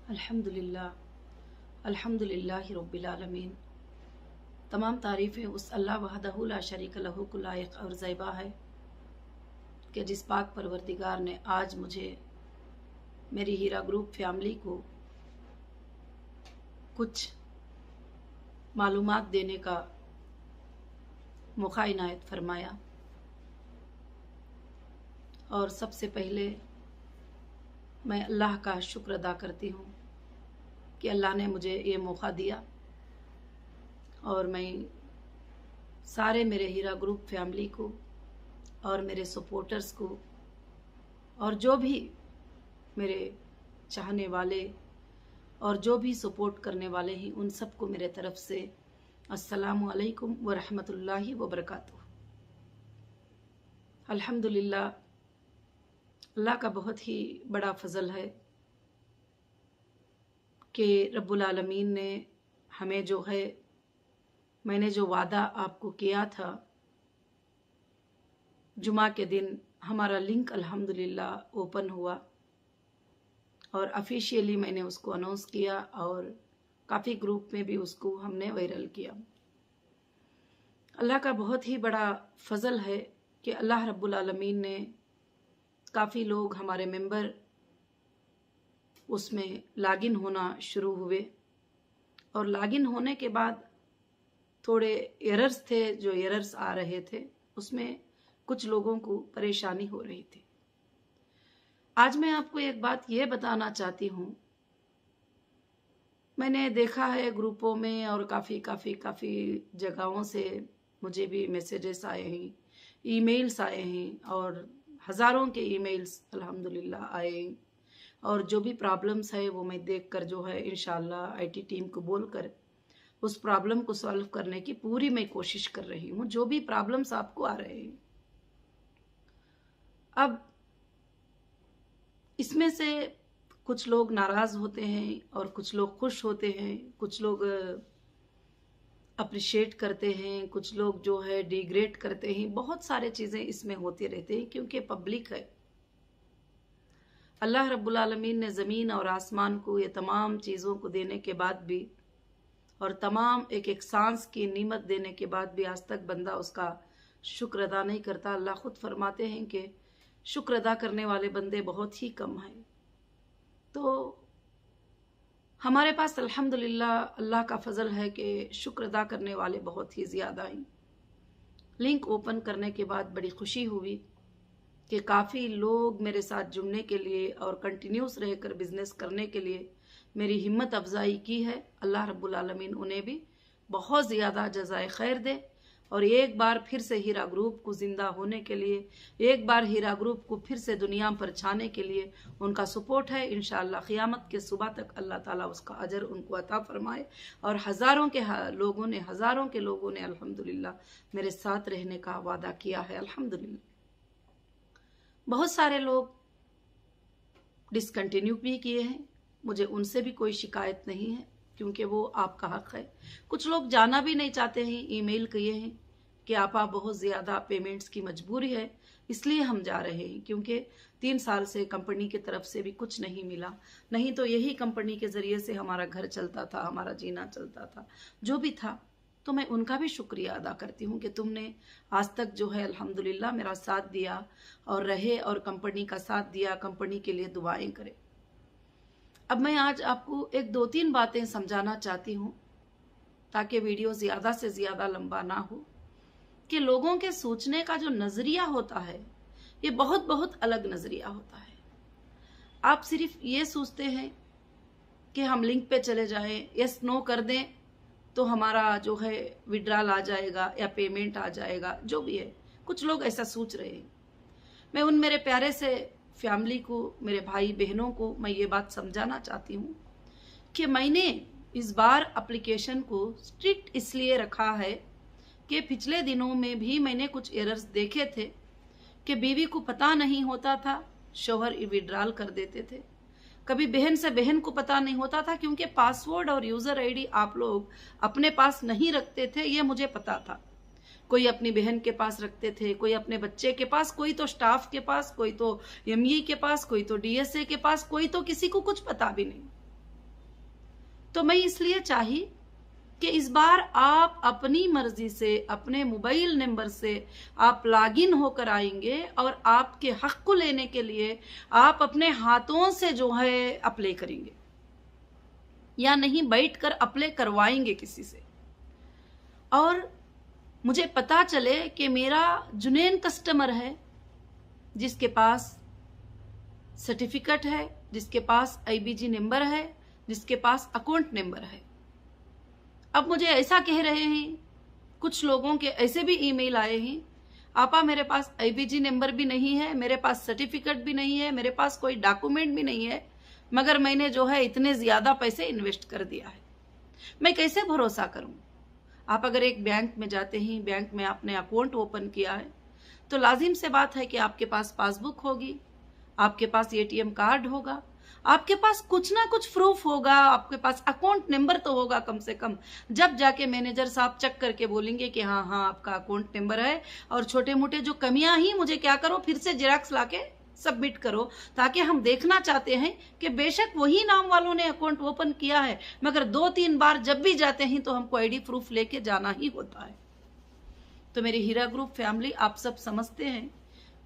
अल्हम्दुलिल्लाह अल्हम्दुलिल्लाहि रब्बिल आलमीन। तमाम तारीफ़ें उस अल्लाह वहदहु ला शरीक लहू को लायक और ज़ैबा है कि जिस पाक परवरदिगार ने आज मुझे मेरी हीरा ग्रुप फैमिली को कुछ मालूमात देने का मौका इनायत फरमाया। और सबसे पहले मैं अल्लाह का शुक्र अदा करती हूँ कि अल्लाह ने मुझे ये मौका दिया और मैं सारे मेरे हीरा ग्रुप फैमिली को और मेरे सपोर्टर्स को और जो भी मेरे चाहने वाले और जो भी सपोर्ट करने वाले हैं उन सबको मेरे तरफ से अस्सलामु अलैकुम व रहमतुल्लाहि व बरकातुहू। अल्हम्दुलिल्लाह, अल्लाह का बहुत ही बड़ा फजल है कि रब्बुल आलमीन ने हमें जो है, मैंने जो वादा आपको किया था, जुमा के दिन हमारा लिंक अल्हम्दुलिल्लाह ओपन हुआ और ऑफिशियली मैंने उसको अनाउंस किया और काफ़ी ग्रुप में भी उसको हमने वायरल किया। अल्लाह का बहुत ही बड़ा फजल है कि अल्लाह रब्बुल आलमीन ने काफ़ी लोग हमारे मेंबर उसमें लॉगिन होना शुरू हुए और लॉगिन होने के बाद थोड़े एरर्स थे, जो एरर्स आ रहे थे उसमें कुछ लोगों को परेशानी हो रही थी। आज मैं आपको एक बात ये बताना चाहती हूँ, मैंने देखा है ग्रुपों में और काफ़ी जगहों से मुझे भी मैसेजेस आए हैं, ईमेल्स आए हैं और हज़ारों के ईमेल्स अल्हम्दुलिल्लाह आए हैं और जो भी प्रॉब्लम्स है वो मैं देखकर जो है इंशाल्लाह आईटी टीम को बोलकर उस प्रॉब्लम को सॉल्व करने की पूरी मैं कोशिश कर रही हूँ, जो भी प्रॉब्लम्स आपको आ रहे हैं। अब इसमें से कुछ लोग नाराज़ होते हैं और कुछ लोग खुश होते हैं, कुछ लोग अप्रिशिएट करते हैं, कुछ लोग जो है डिग्रेड करते हैं। बहुत सारे चीज़ें इसमें होती रहती हैं क्योंकि पब्लिक है। अल्लाह रब्बुल आलमीन ने ज़मीन और आसमान को ये तमाम चीज़ों को देने के बाद भी और तमाम एक सांस की नीमत देने के बाद भी आज तक बंदा उसका शुक्र अदा नहीं करता। अल्लाह खुद फरमाते हैं कि शुक्र अदा करने वाले बंदे बहुत ही कम हैं। तो हमारे पास अल्हम्दुलिल्लाह अल्लाह का फजल है कि शुक्र अदा करने वाले बहुत ही ज़्यादा हैं। लिंक ओपन करने के बाद बड़ी खुशी हुई कि काफ़ी लोग मेरे साथ जुड़ने के लिए और कंटिन्यूस रहकर बिजनेस करने के लिए मेरी हिम्मत अफजाई की है। अल्लाह रब्बुल आलमीन उन्हें भी बहुत ज़्यादा जज़ाए खैर दे और एक बार फिर से हीरा ग्रुप को ज़िंदा होने के लिए, एक बार हीरा ग्रुप को फिर से दुनिया पर छाने के लिए उनका सपोर्ट है। इंशाअल्लाह क़ियामत के सुबह तक अल्लाह ताला उसका अजर उनको अता फरमाए। और हज़ारों के लोगों ने अल्हम्दुलिल्लाह मेरे साथ रहने का वादा किया है। अल्हम्दुलिल्लाह, बहुत सारे लोग डिसकंटिन्यू भी किए हैं, मुझे उनसे भी कोई शिकायत नहीं है क्योंकि वो आपका हक है। कुछ लोग जाना भी नहीं चाहते हैं, ईमेल किए हैं कि आपा बहुत ज़्यादा पेमेंट्स की मजबूरी है इसलिए हम जा रहे हैं, क्योंकि 3 साल से कंपनी की तरफ से भी कुछ नहीं मिला, नहीं तो यही कंपनी के ज़रिए से हमारा घर चलता था, हमारा जीना चलता था, जो भी था। तो मैं उनका भी शुक्रिया अदा करती हूँ कि तुमने आज तक जो है अल्हम्दुलिल्लाह मेरा साथ दिया और रहे और कंपनी का साथ दिया, कंपनी के लिए दुआएं करें। अब मैं आज आपको 1-2-3 बातें समझाना चाहती हूँ ताकि वीडियो ज़्यादा से ज़्यादा लंबा ना हो, कि लोगों के सोचने का जो नज़रिया होता है ये बहुत अलग नज़रिया होता है। आप सिर्फ ये सोचते हैं कि हम लिंक पे चले जाएं, यस नो कर दें तो हमारा जो है विड्रॉल आ जाएगा या पेमेंट आ जाएगा, जो भी है। कुछ लोग ऐसा सोच रहे हैं। मैं उन मेरे प्यारे से फैमिली को, मेरे भाई बहनों को मैं ये बात समझाना चाहती हूँ कि मैंने इस बार एप्लीकेशन को स्ट्रिक्ट इसलिए रखा है कि पिछले दिनों में भी मैंने कुछ एरर्स देखे थे कि बीवी को पता नहीं होता था, शौहर विड्रॉल कर देते थे। कभी बहन से बहन को पता नहीं होता था क्योंकि पासवर्ड और यूज़र आईडी आप लोग अपने पास नहीं रखते थे, ये मुझे पता था। कोई अपनी बहन के पास रखते थे, कोई अपने बच्चे के पास, कोई तो स्टाफ के पास, कोई तो एमई के पास, कोई तो डीएसए के पास, कोई तो किसी को कुछ पता भी नहीं। तो मैं इसलिए चाही कि इस बार आप अपनी मर्जी से अपने मोबाइल नंबर से आप लॉगिन होकर आएंगे और आपके हक को लेने के लिए आप अपने हाथों से जो है अप्लाई करेंगे, या नहीं बैठकर अप्लाई करवाएंगे किसी से। और मुझे पता चले कि मेरा जुनैन कस्टमर है जिसके पास सर्टिफिकेट है, जिसके पास IBG नंबर है, जिसके पास अकाउंट नंबर है। अब मुझे ऐसा कह रहे हैं, कुछ लोगों के ऐसे भी ईमेल आए हैं, आपा मेरे पास IBG नंबर भी नहीं है, मेरे पास सर्टिफिकेट भी नहीं है, मेरे पास कोई डॉक्यूमेंट भी नहीं है, मगर मैंने जो है इतने ज्यादा पैसे इन्वेस्ट कर दिया है, मैं कैसे भरोसा करूं। आप अगर एक बैंक में जाते हैं, बैंक में आपने अकाउंट ओपन किया है, तो लाजिम से बात है कि आपके पास पासबुक होगी, आपके पास ATM कार्ड होगा, आपके पास कुछ ना कुछ प्रूफ होगा, आपके पास अकाउंट नंबर तो होगा कम से कम। जब जाके मैनेजर साहब चेक करके बोलेंगे कि हाँ हाँ आपका अकाउंट नंबर है, और छोटे मोटे जो कमियां ही मुझे क्या करो, फिर से जेरॉक्स लाके सबमिट करो, ताकि हम देखना चाहते हैं कि बेशक वही नाम वालों ने अकाउंट ओपन किया है, मगर 2-3 बार जब भी जाते हैं तो हमको ID प्रूफ लेके जाना ही होता है। तो मेरी हीरा ग्रुप फैमिली, आप सब समझते हैं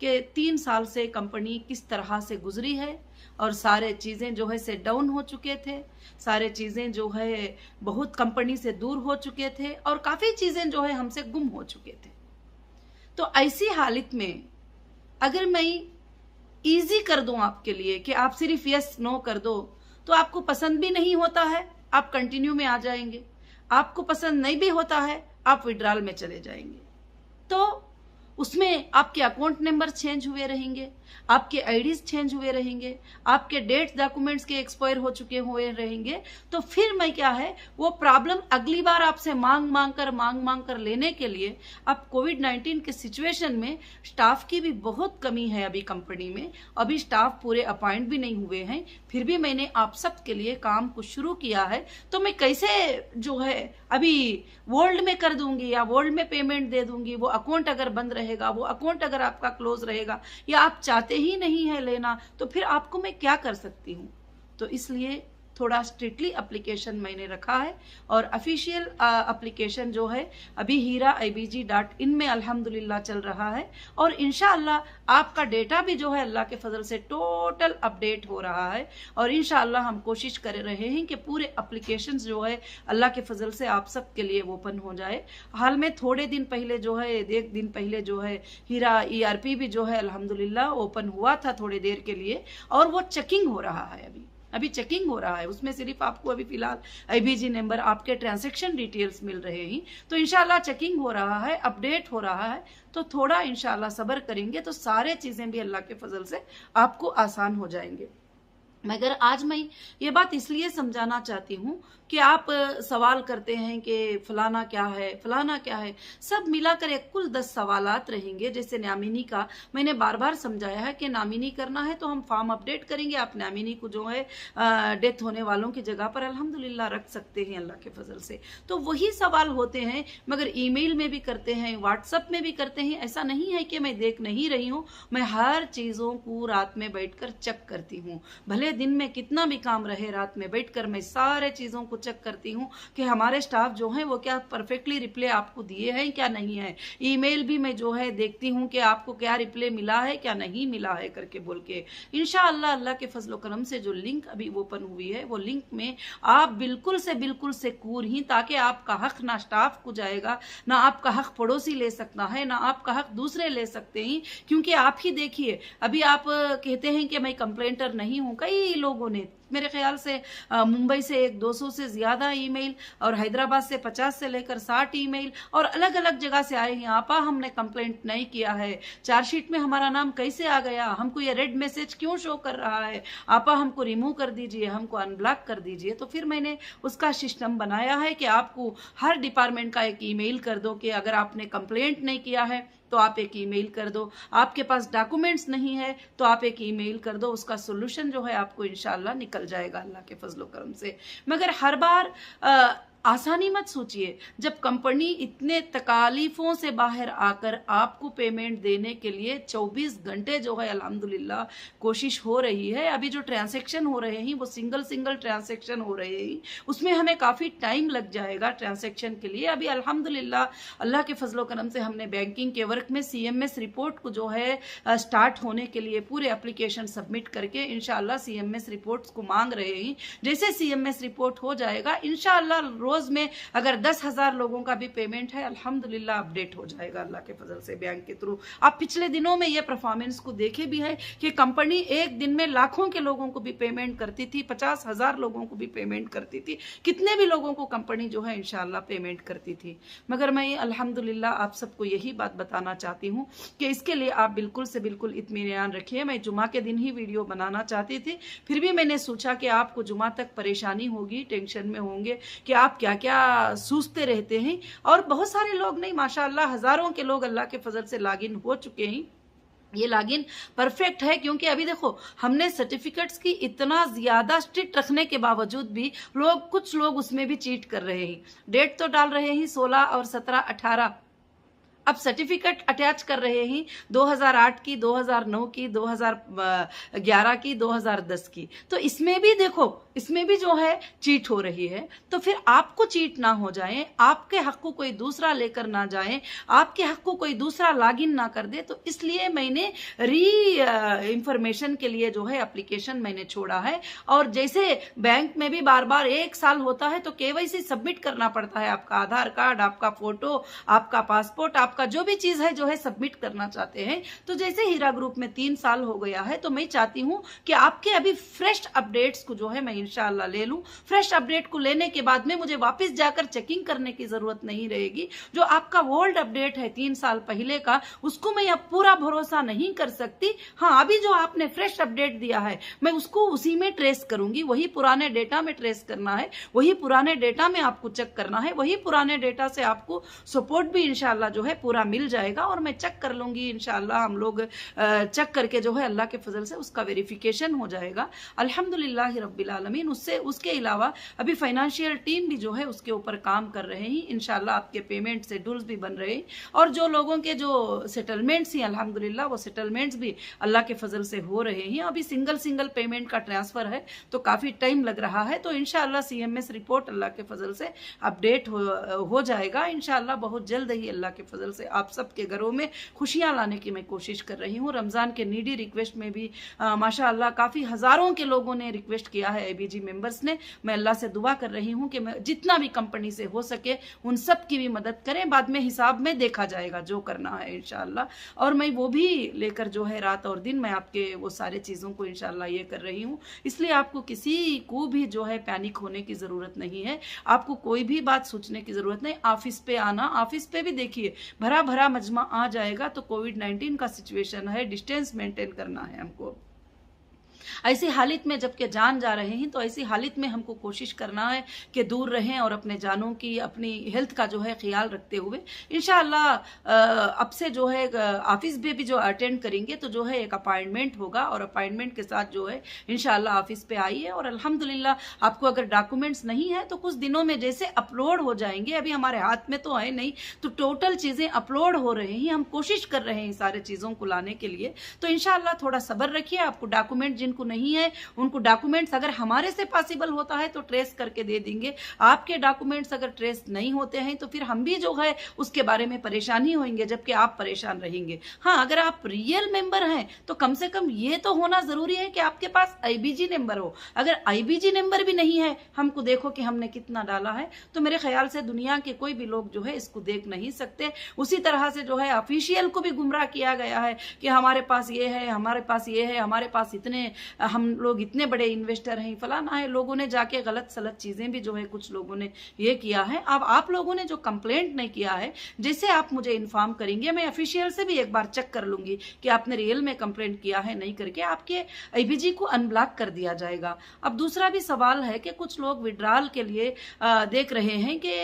कि 3 साल से कंपनी किस तरह से गुजरी है, और सारे चीजें जो है से डाउन हो चुके थे, सारे चीजें जो है बहुत कंपनी से दूर हो चुके थे, और काफी चीजें जो है हमसे गुम हो चुके थे। तो ऐसी हालत में अगर मैं इजी कर दूं आपके लिए कि आप सिर्फ यस नो कर दो, तो आपको पसंद भी नहीं होता है, आप कंटिन्यू में आ जाएंगे, आपको पसंद नहीं भी होता है, आप विड्रॉल में चले जाएंगे। तो उसमें आपके अकाउंट नंबर चेंज हुए रहेंगे, आपके IDs चेंज हुए रहेंगे, आपके डेट्स डॉक्यूमेंट्स के एक्सपायर हो चुके हुए रहेंगे। तो फिर मैं क्या है, वो प्रॉब्लम अगली बार आपसे मांग मांग कर लेने के लिए, अब कोविड-19 के सिचुएशन में स्टाफ की भी बहुत कमी है अभी कंपनी में, अभी स्टाफ पूरे अपॉइंट भी नहीं हुए हैं, फिर भी मैंने आप सब के लिए काम को शुरू किया है। तो मैं कैसे जो है अभी वर्ल्ड में कर दूंगी या वर्ल्ड में पेमेंट दे दूंगी, वो अकाउंट अगर बंद रहेगा, वो अकाउंट अगर आपका क्लोज रहेगा, या आप चाहते ही नहीं है लेना, तो फिर आपको मैं क्या कर सकती हूं। तो इसलिए थोड़ा स्ट्रिक्टली एप्लीकेशन मैंने रखा है, और ऑफिशियल एप्लीकेशन जो है अभी HIRA-IBG.in में अल्हम्दुलिल्लाह चल रहा है, और इंशाअल्लाह आपका डेटा भी जो है अल्लाह के फजल से टोटल अपडेट हो रहा है। और इंशाअल्लाह हम कोशिश कर रहे हैं कि पूरे एप्लीकेशन जो है अल्लाह के फजल से आप सब के लिए ओपन हो जाए। हाल में थोड़े दिन पहले जो है, 1 दिन पहले जो है हीरा ERP भी जो है अल्हम्दुलिल्लाह ओपन हुआ था थोड़ी देर के लिए, और वो चेकिंग हो रहा है, अभी चेकिंग हो रहा है। उसमें सिर्फ आपको अभी फिलहाल IBG नंबर, आपके ट्रांजैक्शन डिटेल्स मिल रहे हैं, तो इंशाल्लाह चेकिंग हो रहा है, अपडेट हो रहा है। तो थोड़ा इंशाल्लाह सब्र करेंगे तो सारे चीजें भी अल्लाह के फजल से आपको आसान हो जाएंगे। मगर आज मैं ये बात इसलिए समझाना चाहती हूँ कि आप सवाल करते हैं कि फलाना क्या है, फलाना क्या है, सब मिलाकर एक कुल 10 सवालात रहेंगे। जैसे नामिनी का मैंने बार बार समझाया है कि नामिनी करना है तो हम फॉर्म अपडेट करेंगे, आप नामिनी को जो है डेथ होने वालों की जगह पर अल्हम्दुलिल्लाह रख सकते हैं अल्लाह के फजल से। तो वही सवाल होते हैं, मगर ईमेल में भी करते हैं, व्हाट्सएप में भी करते हैं। ऐसा नहीं है कि मैं देख नहीं रही हूँ, मैं हर चीजों को रात में बैठकर चेक करती हूँ। भले दिन में कितना भी काम रहे, रात में बैठकर मैं सारे चीजों को चेक करती हूँ कि हमारे स्टाफ जो है वो क्या परफेक्टली रिप्लाई आपको दिए हैं क्या नहीं है। ईमेल भी मैं जो है देखती हूँ कि आपको क्या रिप्लाई मिला है क्या नहीं मिला है करके बोल के। इंशाअल्लाह अल्लाह के फजल करम से जो लिंक अभी ओपन हुई है, वो लिंक में आप बिल्कुल से कूर ही, ताकि आपका हक ना स्टाफ को जाएगा, ना आपका हक पड़ोसी ले सकता है, ना आपका हक दूसरे ले सकते हैं। क्योंकि आप ही देखिए, अभी आप कहते हैं कि मैं कंप्लेंटर नहीं हूं, कई लोगों ने मेरे ख्याल से मुंबई से 200 से ज्यादा ईमेल, और हैदराबाद से 50 से लेकर 60 ईमेल, और अलग अलग जगह से आए हैं। आपा हमने कंप्लेंट नहीं किया है, चार्जशीट में हमारा नाम कैसे आ गया, हमको ये रेड मैसेज क्यों शो कर रहा है, आपा हमको रिमूव कर दीजिए, हमको अनब्लॉक कर दीजिए। तो फिर मैंने उसका सिस्टम बनाया है कि आपको हर डिपार्टमेंट का एक ईमेल कर दो कि अगर आपने कंप्लेंट नहीं किया है तो आप एक ईमेल कर दो, आपके पास डॉक्यूमेंट्स नहीं है तो आप एक ईमेल कर दो, उसका सोल्यूशन जो है आपको इंशाल्लाह निकल जाएगा अल्लाह के फजलो करम से। मगर हर बार आसानी मत सोचिए। जब कंपनी इतने तकालीफों से बाहर आकर आपको पेमेंट देने के लिए 24 घंटे जो है अल्हम्दुलिल्लाह कोशिश हो रही है, अभी जो ट्रांजैक्शन हो रहे हैं वो सिंगल ट्रांजैक्शन हो रहे हैं, उसमें हमें काफ़ी टाइम लग जाएगा ट्रांजैक्शन के लिए। अभी अल्हम्दुलिल्लाह अल्लाह के फजलो करम से हमने बैंकिंग के वर्क में CMS रिपोर्ट को जो है स्टार्ट होने के लिए पूरे एप्लीकेशन सबमिट करके इंशाअल्लाह CMS रिपोर्ट्स को मांग रहे हैं। जैसे CMS रिपोर्ट हो जाएगा इंशाअल्लाह रोज में अगर 10,000 लोगों का भी पेमेंट है अल्हम्दुलिल्लाह अपडेट हो जाएगा अल्लाह के फजल से बैंक के थ्रू। आप पिछले दिनों में ये परफॉर्मेंस को देखे भी है कि कंपनी एक दिन में लाखों के लोगों को भी पेमेंट करती थी, 50,000 लोगों को भी पेमेंट करती थी, कितने भी लोगों को कंपनी जो है इंशाअल्लाह पेमेंट करती थी। मगर मैं अल्हम्दुलिल्लाह आप सबको यही बात बताना चाहती हूँ कि इसके लिए आप बिल्कुल से बिल्कुल इत्मीनान रखिए। मैं जुमा के दिन ही वीडियो बनाना चाहती थी, फिर भी मैंने सोचा कि आपको जुमा तक परेशानी होगी, टेंशन में होंगे कि आप क्या क्या सोचते रहते हैं। और बहुत सारे लोग नहीं, माशाअल्लाह हजारों के लोग अल्लाह के फजल से लॉगिन हो चुके हैं। ये लॉगिन परफेक्ट है क्योंकि अभी देखो हमने सर्टिफिकेट्स की इतना ज्यादा स्ट्रिक्ट रखने के बावजूद भी कुछ लोग उसमें भी चीट कर रहे हैं। डेट तो डाल रहे हैं 16 और 17, 18, अब सर्टिफिकेट अटैच कर रहे हैं 2008 की, 2009 की, 2011 की, 2010 की। तो इसमें भी देखो, इसमें भी जो है चीट हो रही है। तो फिर आपको चीट ना हो जाए, आपके हक को कोई दूसरा लेकर ना जाए, आपके हक को कोई दूसरा लॉगिन ना कर दे, तो इसलिए मैंने इंफॉर्मेशन के लिए जो है एप्लीकेशन मैंने छोड़ा है। और जैसे बैंक में भी बार बार 1 साल होता है तो KYC सबमिट करना पड़ता है, आपका आधार कार्ड, आपका फोटो, आपका पासपोर्ट, आपका जो भी चीज है जो है सबमिट करना चाहते हैं। तो जैसे हीरा ग्रुप में 3 साल हो गया है तो मैं चाहती हूं कि आपके अभी फ्रेश अपडेट्स को जो है मैं इंशाअल्लाह ले लूं। फ्रेश अपडेट को लेने के बाद में मुझे वापस जाकर चेकिंग करने की जरूरत नहीं रहेगी। जो आपका ओल्ड अपडेट है 3 साल पहले का, उसको मैं अब पूरा भरोसा नहीं कर सकती। हाँ, अभी जो आपने फ्रेश अपडेट दिया है मैं उसको उसी में ट्रेस करूंगी, वही पुराने डेटा में ट्रेस करना है, वही पुराने डेटा में आपको चेक करना है, वही पुराने डेटा से आपको सपोर्ट भी इंशाअल्लाह जो है पूरा मिल जाएगा। और मैं चेक कर लूंगी इंशाअल्लाह, हम लोग चेक करके जो है अल्लाह के फजल से उसका वेरिफिकेशन हो जाएगा अल्हम्दुलिल्लाह रब्बिल आलमीन। उसके अलावा अभी फाइनेंशियल टीम भी जो है उसके ऊपर काम कर रहे हैं। इंशाअल्लाह आपके पेमेंट शेड्यूल्स भी बन रहे हैं और जो लोगों के जो सेटलमेंट्स हैं अल्हम्दुलिल्लाह वो सेटलमेंट्स भी अल्लाह के फजल से हो रहे हैं। अभी सिंगल पेमेंट का ट्रांसफर है तो काफी टाइम लग रहा है। तो इंशाअल्लाह CMS रिपोर्ट अल्लाह के फजल से अपडेट हो जाएगा इंशाअल्लाह बहुत जल्द ही। अल्लाह के फजल से आप सबके घरों में खुशियां लाने की मैं कोशिश कर रही हूँ। रमजान के नीडी रिक्वेस्ट में भी माशाअल्लाह काफी हजारों के लोगों ने रिक्वेस्ट किया है, ABG मेंबर्स ने। मैं अल्लाह से दुआ कर रही हूँ कि जितना भी कंपनी से हो सके उन सब की भी मदद करें, बाद में हिसाब में देखा जाएगा जो करना है इंशाअल्लाह। और मैं वो भी लेकर जो है रात और दिन मैं आपके वो सारे चीजों को इंशाअल्लाह ये कर रही हूँ। इसलिए आपको किसी को भी जो है पैनिक होने की जरूरत नहीं है, आपको कोई भी बात सोचने की जरूरत नहीं। ऑफिस पे आना, ऑफिस पे भी देखिए भरा मजमा आ जाएगा तो कोविड-19 का सिचुएशन है, डिस्टेंस मेंटेन करना है हमको। ऐसी हालत में जबकि जान जा रहे हैं तो ऐसी हालत में हमको कोशिश करना है कि दूर रहें और अपने जानों की, अपनी हेल्थ का जो है ख्याल रखते हुए इंशाअल्लाह अब से जो है ऑफिस में भी जो अटेंड करेंगे तो जो है एक अपॉइंटमेंट होगा और अपॉइंटमेंट के साथ जो है इंशाअल्लाह ऑफिस पे आइए। और अल्हम्दुलिल्लाह आपको अगर डॉक्यूमेंट्स नहीं है तो कुछ दिनों में जैसे अपलोड हो जाएंगे, अभी हमारे हाथ में तो है नहीं, तो टोटल चीजें अपलोड हो रही हैं, हम कोशिश कर रहे हैं सारे चीजों को लाने के लिए। तो इंशाअल्लाह थोड़ा सब्र रखिए। आपको डॉक्यूमेंट जिनको नहीं है उनको डॉक्यूमेंट्स अगर हमारे से पॉसिबल होता है तो ट्रेस करके दे देंगे। आपके डॉक्यूमेंट्स अगर ट्रेस नहीं होते हैं तो फिर हम भी जो है उसके बारे में परेशान ही होंगे, जबकि आप परेशान रहेंगे। हाँ, अगर आप रियल मेंबर हैं तो कम से कम ये तो होना जरूरी है कि आपके पास IBG नंबर हो। अगर IBG नंबर भी नहीं है, हमको देखो कि हमने कितना डाला है, तो मेरे ख्याल से दुनिया के कोई भी लोग जो है इसको देख नहीं सकते। उसी तरह से जो है ऑफिशियल को भी गुमराह किया गया है कि हमारे पास ये है, हमारे पास ये है, हमारे पास इतने, हम लोग इतने बड़े इन्वेस्टर हैं, फलाना है। लोगों ने जाके गलत सलत चीजें भी जो है कुछ लोगों ने ये किया है। अब आप लोगों ने जो कंप्लेंट नहीं किया है, जैसे आप मुझे इन्फॉर्म करेंगे मैं ऑफिशियल से भी एक बार चेक कर लूंगी कि आपने रियल में कंप्लेंट किया है नहीं करके आपके IBG को अनब्लॉक कर दिया जाएगा। अब दूसरा भी सवाल है कि कुछ लोग विड्रॉल के लिए देख रहे हैं कि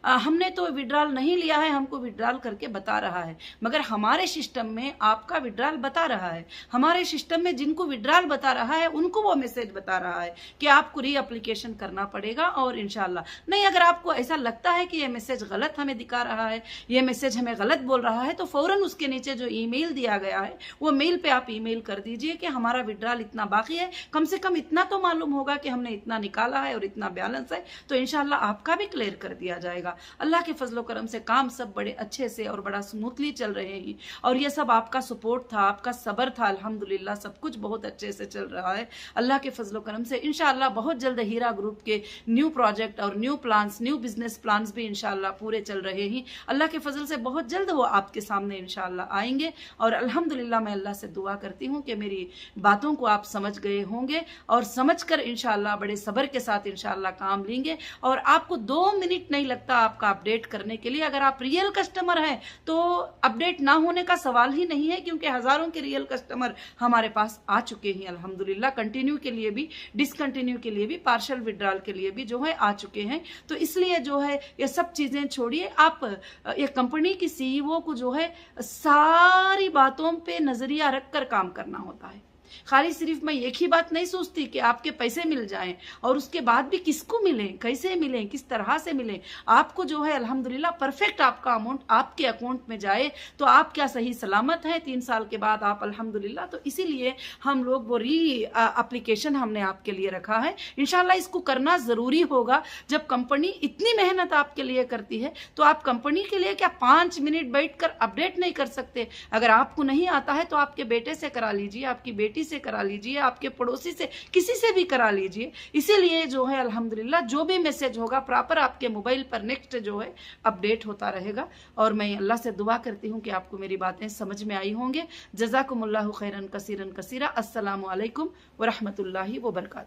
हमने तो विड्रॉल नहीं लिया है, हमको विड्रॉल करके बता रहा है, मगर हमारे सिस्टम में आपका विड्रॉल बता रहा है। हमारे सिस्टम में जिनको विड्रॉल बता रहा रहा है उनको वो मैसेज बता रहा है कि आपको री एप्लीकेशन करना पड़ेगा। और इंशाल्लाह नहीं, अगर आपको ऐसा लगता है कि ये मैसेज गलत हमें दिखा रहा है, ये मैसेज हमें गलत बोल रहा है, तो फौरन उसके नीचे जो ईमेल दिया गया है वो मेल पे आप ईमेल कर दीजिए कि हमारा विड्रॉल इतना बाकी है, कम से कम इतना तो मालूम होगा कि हमने इतना निकाला है और इतना बैलेंस है, तो इंशाल्लाह आपका भी क्लियर कर दिया जाएगा। अल्लाह के फजलो करम से काम सब बड़े अच्छे से और बड़ा स्मूथली चल रहे हैं और ये सब आपका सपोर्ट था, आपका सब्र था। अल्हम्दुलिल्लाह सब कुछ बहुत अच्छे से चल रहा है अल्लाह के फजलो करम से। इंशाल्लाह बहुत जल्द हीरा ग्रुप के न्यू प्रोजेक्ट और new plans, new business plans भी इंशाल्लाह पूरे चल रहे हैं। अल्लाह के फजल से बहुत जल्द वो आपके सामने इंशाल्लाह आएंगे। और अल्हम्दुलिल्लाह मैं अल्लाह से दुआ करती हूँ कि मेरी बातों को आप समझ गए होंगे और समझकर इंशाल्लाह बड़े सब्र के साथ इंशाल्लाह काम लेंगे। और आपको 2 मिनट नहीं लगता आपका अपडेट करने के लिए। अगर आप रियल कस्टमर हैं तो अपडेट ना होने का सवाल ही नहीं है, क्योंकि हजारों के रियल कस्टमर हमारे पास आ चुके हैं अल्हम्दुलिल्लाह। कंटिन्यू के लिए भी, डिसकंटिन्यू के लिए भी, पार्शियल विड्रॉल के लिए भी जो है आ चुके हैं। तो इसलिए जो है ये सब चीजें छोड़िए, आप एक कंपनी की सीईओ को जो है सारी बातों पे नजरिया रखकर काम करना होता है। खाली सिर्फ मैं एक ही बात नहीं सोचती कि आपके पैसे मिल जाएं और उसके बाद भी किसको मिलें, कैसे मिलें, किस तरह से मिलें। आपको जो है अल्हम्दुलिल्लाह परफेक्ट आपका अमाउंट आपके अकाउंट में जाए तो आप क्या सही सलामत हैं 3 साल के बाद आप अल्हम्दुलिल्लाह। तो इसीलिए हम लोग वो री एप्लीकेशन हमने आपके लिए रखा है। इंशाल्लाह इसको करना जरूरी होगा। जब कंपनी इतनी मेहनत आपके लिए करती है तो आप कंपनी के लिए क्या 5 मिनट बैठकर अपडेट नहीं कर सकते? अगर आपको नहीं आता है तो आपके बेटे से करा लीजिए, आपकी बेटी से करा लीजिए, आपके पड़ोसी से, किसी से भी करा लीजिए। इसीलिए जो है अल्हम्दुलिल्लाह जो भी मैसेज होगा प्रॉपर आपके मोबाइल पर नेक्स्ट जो है अपडेट होता रहेगा। और मैं अल्लाह से दुआ करती हूँ कि आपको मेरी बातें समझ में आई होंगे। जज़ाकुमुल्लाहु खैरन कसीरन कसीरा। अस्सलामु अलैकुम व रहमतुल्लाहि व बरकातहू।